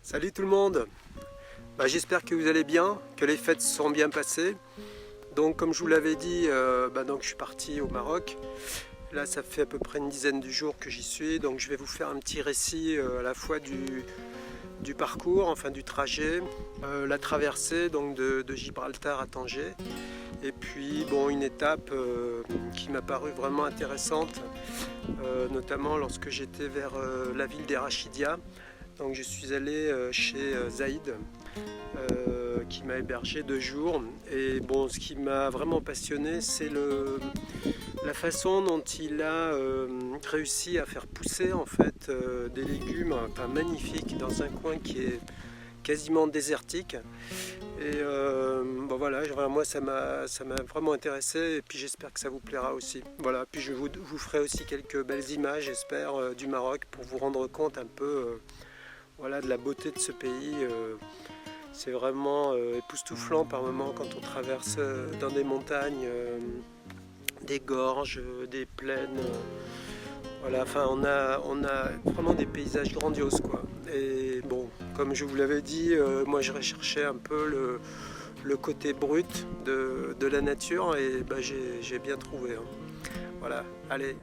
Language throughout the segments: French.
Salut tout le monde. J'espère que vous allez bien, que les fêtes se sont bien passées. Donc comme je vous l'avais dit, donc je suis parti au Maroc. Là ça fait à peu près une dizaine de jours que j'y suis, donc je vais vous faire un petit récit à la fois du parcours, enfin du trajet, la traversée donc de Gibraltar à Tanger, et puis une étape qui m'a paru vraiment intéressante, notamment lorsque j'étais vers la ville d'Erachidia. Donc je suis allé chez Zaïd qui m'a hébergé 2 jours, et ce qui m'a vraiment passionné, c'est la façon dont il a réussi à faire pousser en fait des légumes magnifiques dans un coin qui est quasiment désertique. Et voilà, moi ça m'a vraiment intéressé, et puis j'espère que ça vous plaira aussi. Voilà, puis je vous ferai aussi quelques belles images, j'espère, du Maroc, pour vous rendre compte un peu de la beauté de ce pays. C'est vraiment époustouflant par moments quand on traverse dans des montagnes, des gorges, des plaines. On a vraiment des paysages grandioses, quoi. Et comme je vous l'avais dit, moi je recherchais un peu le côté brut de la nature, et j'ai bien trouvé, hein. Voilà, allez.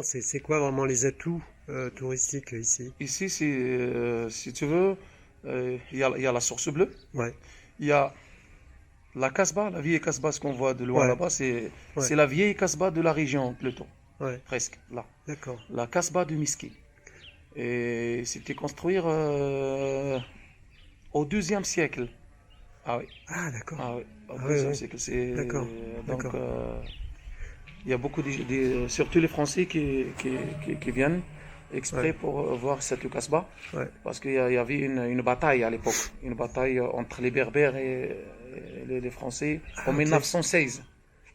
C'est quoi vraiment les atouts touristiques ici? Ici, si tu veux, il y a la source bleue, Ouais, il y a la Casbah, la vieille Casbah, ce qu'on voit de loin ouais, là-bas, c'est ouais, la vieille Casbah de la région, plutôt, ouais, presque, là. d'accord. La Casbah de Miski. Et c'était construire au XIIe siècle. Ah oui, Ah, d'accord. ah oui, au Ah, ouais, XIIe ouais. siècle. C'est, D'accord, donc, d'accord. il y a beaucoup surtout les Français qui viennent exprès Ouais, pour voir cette Casbah. ouais. Parce qu'il y avait une bataille à l'époque. Une bataille entre les Berbères et les Français en Ah, ok. 1916.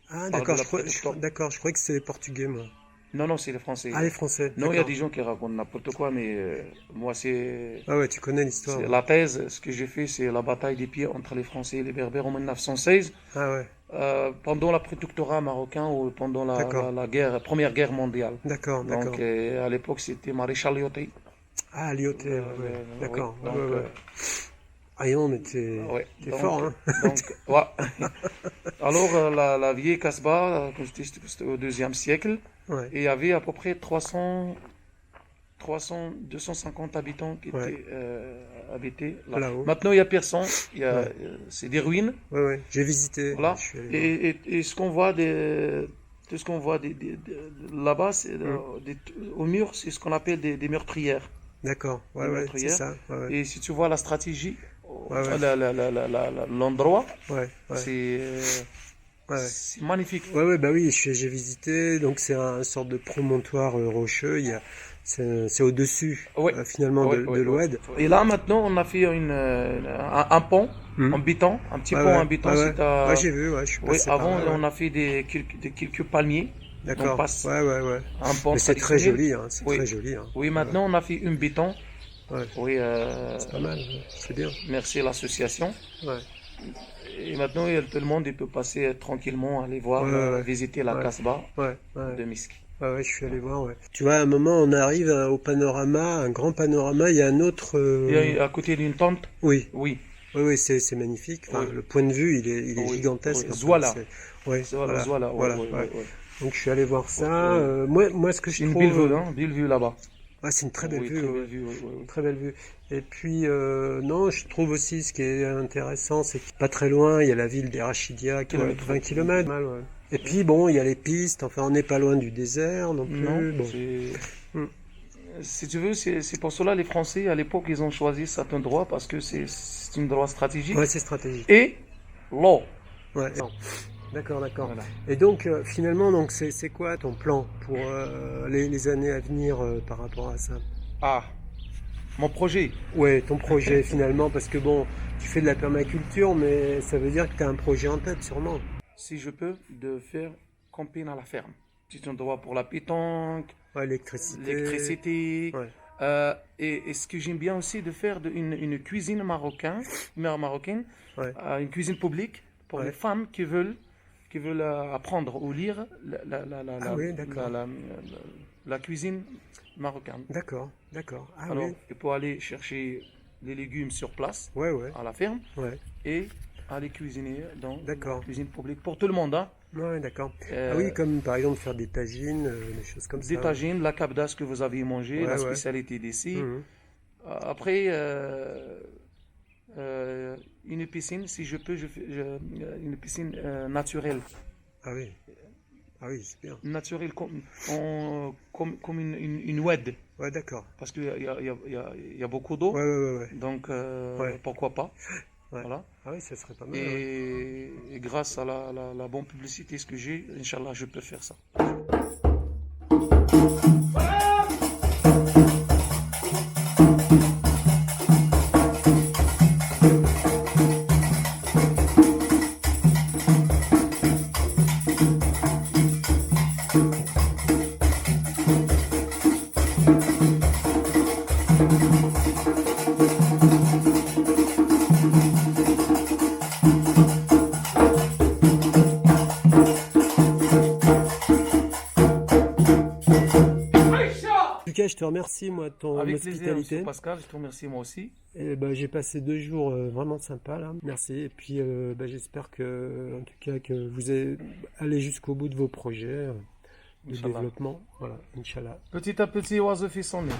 Ah, Par de d'accord, la préfecture. d'accord, je croyais que c'était les Portugais, moi. Non, non, c'est les Français. Ah, les Français, Non, il y a d'accord. des gens qui racontent n'importe quoi, mais moi, Ah ouais, tu connais l'histoire, c'est ouais. la thèse. Ce que j'ai fait, c'est la bataille des pieds entre les Français et les Berbères en 1916, Ah ouais, pendant la prétectorat marocain ou pendant d'accord, la guerre, première guerre mondiale. d'accord, Donc, d'accord. à l'époque, c'était maréchal Lyoté. Ah, Lyoté, ouais, ouais, Oui, d'accord, ouais, donc, ouais, ouais. Ah non, mais ouais, t'es fort, hein. ouais. Alors, la vieille Casbah, comme je dis, c'était au deuxième siècle, Ouais, et il y avait à peu près 250 habitants qui ouais, étaient habités là. là-haut. Maintenant, il n'y a personne, Ouais, c'est des ruines, ouais, ouais. J'ai visité, voilà. je suis allé voir. Et ce qu'on voit tout ce qu'on voit là-bas, Hmm. au mur, c'est ce qu'on appelle des meurtrières. D'accord, ouais, Des ouais, c'est meurtrières. ça, ouais, ouais, Et si tu vois la stratégie, ouais, ouais, l'endroit, ouais, ouais, ouais. c'est magnifique. Ouais, ouais, bah oui, j'ai visité, donc c'est un sorte de promontoire rocheux, c'est au-dessus, Oui, finalement, oui, de oui, oui. l'Oued. Et là, maintenant, on a fait un pont Hmm. en béton, un petit Ouais, pont en ouais, béton. ouais, ouais, C'est ouais, à... j'ai vu, ouais, je suis Oui, passé par avant, là, ouais. on a fait quelques palmiers. On D'accord, passe ouais, ouais, ouais. un pont Mais c'est très traditionnel. joli, hein, c'est Oui, très joli, hein. oui, Ouais, maintenant, on a fait une béton. ouais, Oui, c'est pas mal, ouais, c'est bien. merci à l'association. Ouais, Et maintenant, tout le monde il peut passer tranquillement, aller voir, ouais, ouais, visiter la ouais, Casbah ouais, ouais, de Miski. ouais, ouais, je suis allé voir, ouais. Tu vois, à un moment, on arrive au panorama, un grand panorama, il y a un autre, Et à côté d'une tente, oui, oui, oui, oui, c'est magnifique. Enfin, oui, le point de vue, il est oui, oui. gigantesque, enfin, Zouala. ouais, voilà, Voilà, oui, voilà, oui, oui, ouais. oui. Donc, je suis allé voir ça. Oui. Moi, ce que je C'est une belle trouve, vue, hein, belle vue là-bas. ouais, c'est une très belle Oui, vue, très belle ouais. vue, oui, oui, oui. Très belle vue. Et puis, non, je trouve aussi ce qui est intéressant, c'est que pas très loin, il y a la ville d'Erachidia qui est à Kilomètres. 20 km. Mal, ouais. Et puis, bon, il y a les pistes, enfin, on n'est pas loin du désert non Non, plus. Bon. c'est... Hmm. Si tu veux, c'est pour cela les Français, à l'époque, ils ont choisi cet endroit parce que c'est un endroit stratégique. Ouais, c'est stratégique. Et l'eau. Ouais. D'accord, d'accord. Voilà. Et donc, finalement, donc, c'est quoi ton plan pour les années à venir par rapport à ça? Ah, mon projet. Ouais, ton projet finalement, parce que bon, tu fais de la permaculture, mais ça veut dire que tu as un projet en tête sûrement. Si je peux, de faire camping à la ferme. Petit endroit pour la pétanque, Ouais, l'électricité. l'électricité. Ouais, Et ce que j'aime bien aussi, de faire une cuisine marocaine, ouais, une cuisine publique pour ouais. les femmes qui veulent apprendre ou lire Ah oui, d'accord. la cuisine marocaine. D'accord, d'accord. Ah Alors, oui. il faut aller chercher les légumes sur place, Ouais, ouais, à la ferme, ouais. et aller cuisiner dans la D'accord. cuisine publique pour tout le monde. Hein. Ouais, d'accord. Ah Euh, oui, comme par exemple faire des tagines, des choses comme des ça. tagines, la kabdas que vous avez mangé, Ouais, la ouais. spécialité d'ici. Mhm. Après, une piscine, si je peux, une piscine naturelle. Ah oui, ah oui, c'est bien. Naturelle comme une oued. Ouais, d'accord. Parce qu'il y a beaucoup d'eau. Ouais, ouais, ouais, ouais. Donc, Ouais. pourquoi pas. Ouais. Voilà. Ah oui, ça serait pas mal. Ouais. Et grâce à la bonne publicité ce que j'ai, Inch'Allah, je peux faire ça. En tout cas, je te remercie, moi, de ton Avec plaisir, hospitalité. M. Pascal, je te remercie moi aussi. Et ben, j'ai passé 2 jours vraiment sympas là. Merci. Et puis j'espère que, en tout cas, que vous allez jusqu'au bout de vos projets de Inch'Allah. développement. Voilà, Inch'Allah. Petit à petit, oiseau fait son nid.